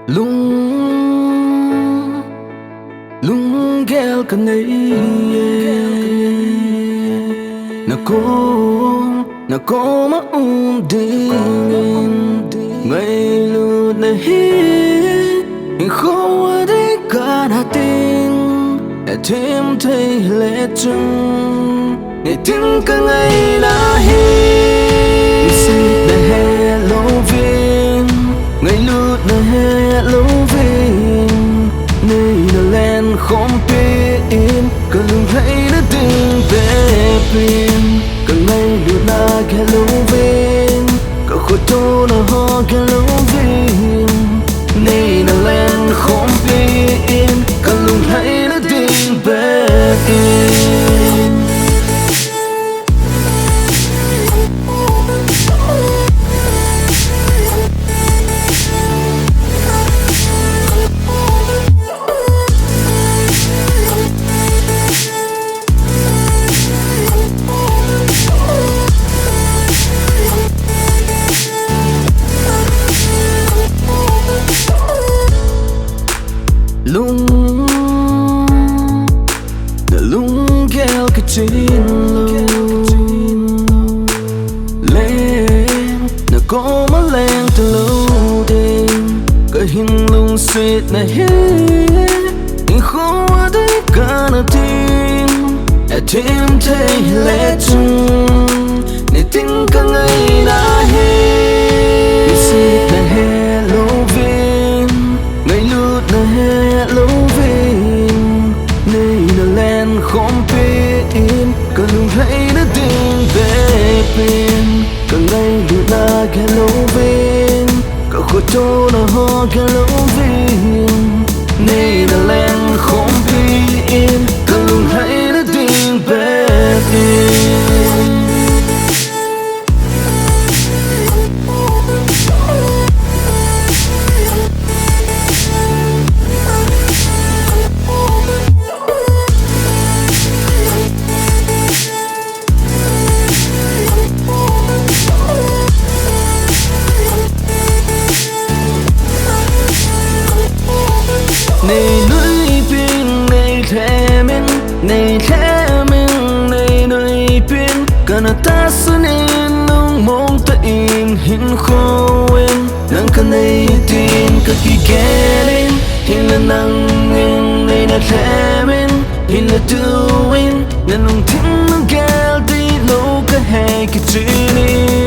lung lung gel cái này nó có mà đi ngày lụt này hình khó ở đây cả đã tin thêm thấy lệ chung ngày tiếng cả ngày đã xin để hè lâu viên ngày lụt này hè lâu viên nơi nó lên không tin cả lùng thấy nó tình về pin cả ngày lụt na cái lâu viên cả khổ tô nó ho cái lâu viên nơi nó lên không tin cả lùng thấy nó tình về pin lung gel cái chín lên nó có mà lên từ lâu đêm cái hình lung xịt này hình khó ở đây cả nó tin thêm thấy lệ chung này tính cả ngày đã hết xịt này hè lâu viên ngày lụt này hè lâu viên nơi nó lên không pin cả lùng thấy nó tình về pin cả ngày lụt na cái lâu viên cả khổ tô nó ho cái lâu viên nơi nó lên không pin cả lùng thấy nó tình về pin này lưỡi pin này thề mình này thề mình này nơi pin cần ta xuân in nung mong ta im hin khó quên nắng cái này tin cái kỳ ghé lên hin là nắng in này là thề mình hin là tự win nên nung thiên nó ghé đi lâu cái hay cái chuyện